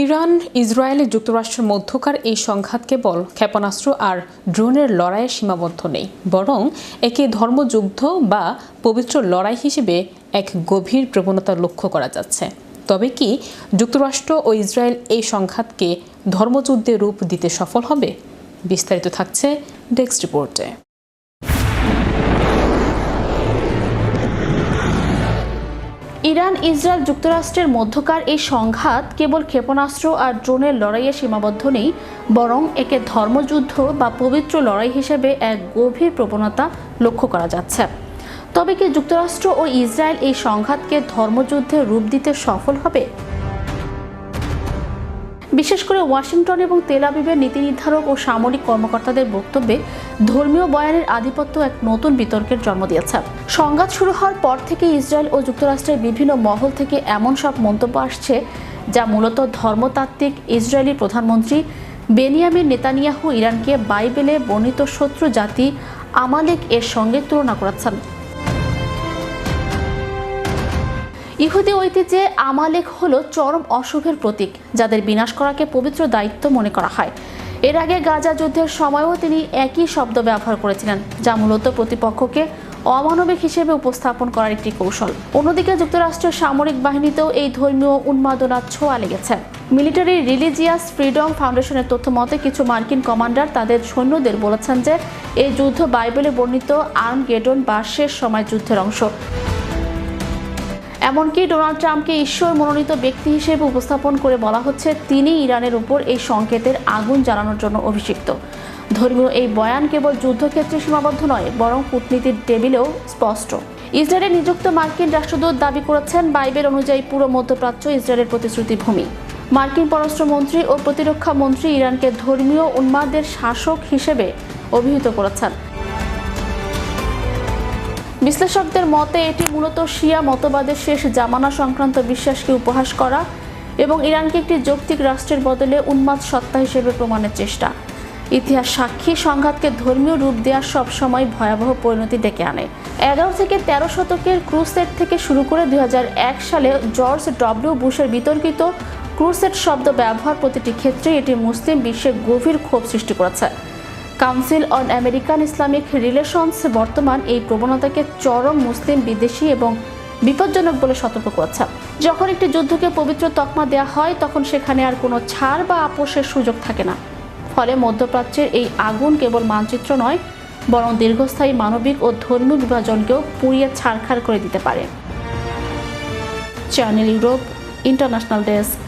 Iran Israel যুক্তরাষ্ট্রের মধ্যকার এই সংঘাত কেবল ক্ষেপণাস্ত্র আর ড্রোনের লড়াইয়ে সীমাবদ্ধ নেই, বরং একে ধর্মযুদ্ধ বা পবিত্র লড়াই হিসেবে এক গভীর প্রবণতা লক্ষ্য করা যাচ্ছে। তবে কি যুক্তরাষ্ট্র ও ইসরায়েল এই সংঘাতকে ধর্মযুদ্ধে রূপ দিতে সফল হবে? বিস্তারিত থাকছে ডেস্ক রিপোর্টে। ইরান ইসরায়েল যুক্তরাষ্ট্রের মধ্যকার এই সংঘাত কেবল ক্ষেপণাস্ত্র আর ড্রোনের লড়াইয়ে সীমাবদ্ধ নেই, বরং একে ধর্মযুদ্ধ বা পবিত্র লড়াই হিসেবে এক গভীর প্রবণতা লক্ষ্য করা যাচ্ছে। তবে কি যুক্তরাষ্ট্র ও ইসরায়েল এই সংঘাতকে ধর্মযুদ্ধে রূপ দিতে সফল হবে? বিশেষ করে ওয়াশিংটন এবং তেল আবিবের নীতি নির্ধারক ও সামরিক কর্মকর্তাদের বক্তব্যে ধর্মীয় বয়ানের আধিপত্য এক নতুন বিতর্কের জন্ম দিয়েছে। সংঘাত শুরু হওয়ার পর থেকে ইসরায়েল ও যুক্তরাষ্ট্রের বিভিন্ন মহল থেকে এমন সব মন্তব্য আসছে যা মূলত ধর্মতাত্ত্বিক ইসরায়েলি প্রধানমন্ত্রী বেনিয়ামিন নেতানিয়াহু ইরানকে বাইবেলে বর্ণিত শত্রু জাতি আমালেক এর সঙ্গে তুলনা করেছেন। ইহুদি ঐতিহ্যে আমালেক হলো চরম অশুভের প্রতীক, যাদের বিনাশ করাকে পবিত্র দায়িত্ব মনে করা হয়। এর আগে গাজা যুদ্ধের সময়ও তিনি একই শব্দ ব্যবহার করেছিলেন, যা মূলত প্রতিপক্ষকে অমানবিক হিসেবে উপস্থাপন করার একটি কৌশল। অন্যদিকে যুক্তরাষ্ট্রের সামরিক বাহিনীতেও এই ধর্মীয় উন্মাদনার ছোঁয়া লেগেছে। মিলিটারি রিলিজিয়াস ফ্রিডম ফাউন্ডেশনের তথ্য মতে কিছু মার্কিন কমান্ডার তাদের সৈন্যদের বলেছেন যে এই যুদ্ধ বাইবেলে বর্ণিত আর্মগেডন বা শেষ সময় যুদ্ধের অংশ। এমনকি ডোনাল্ড ট্রাম্পকে ঈশ্বর মনোনীত ব্যক্তি হিসেবে উপস্থাপন করে বলা হচ্ছে তিনি ইরানের উপর এই সংকেতের আগুন জ্বালানোর জন্য অভিষিক্ত। ধর্মীয় এই বয়ান কেবল যুদ্ধক্ষেত্রে সীমাবদ্ধ নয়, বরং কূটনীতির টেবিলেও স্পষ্ট। ইসরায়েলে নিযুক্ত মার্কিন রাষ্ট্রদূত দাবি করেছেন বাইবেল অনুযায়ী পুরো মধ্যপ্রাচ্য ইসরায়েলের প্রতিশ্রুতি ভূমি। মার্কিন পররাষ্ট্রমন্ত্রী ও প্রতিরক্ষা মন্ত্রী ইরানকে ধর্মীয় উন্মাদের শাসক হিসেবে অভিহিত করেছেন। বিশ্লেষকদের মতে এটি মূলত শিয়া মতবাদের শেষ জামানা সংক্রান্ত বিশ্বাসকে উপহাস করা এবং ইরানকে একটি যৌক্তিক রাষ্ট্রের বদলে উন্মাদ সত্তা হিসেবে প্রমাণের চেষ্টা। ইতিহাস সাক্ষী সংঘাতকে ধর্মীয় রূপ দেওয়া সবসময় ভয়াবহ পরিণতি ডেকে আনে। 11 থেকে 13 শতকের ক্রুসেড থেকে শুরু করে 2001 সালে জর্জ ডব্লিউ বুশের বিতর্কিত ক্রুসেড শব্দ ব্যবহার প্রতিটি ক্ষেত্রে এটি মুসলিম বিশ্বে গভীর ক্ষোভ সৃষ্টি করেছে। Council on American Islamic relations বর্তমান এই প্রবণতাকে চরম মুসলিম বিদ্বেষী এবং বিপজ্জনক বলে সতর্ক করেছে। যখন একটি যুদ্ধকে পবিত্র তকমা দেওয়া হয় তখন সেখানে আর কোনো ছাড় বা আপোষের সুযোগ থাকে না। ফলে মধ্যপ্রাচ্যের এই আগুন কেবল মানচিত্র নয়, বরং দীর্ঘস্থায়ী মানবিক ও ধর্মীয় বিভাজনকেও পুড়িয়ে ছারখার করে দিতে পারে। Channel Europe international desk.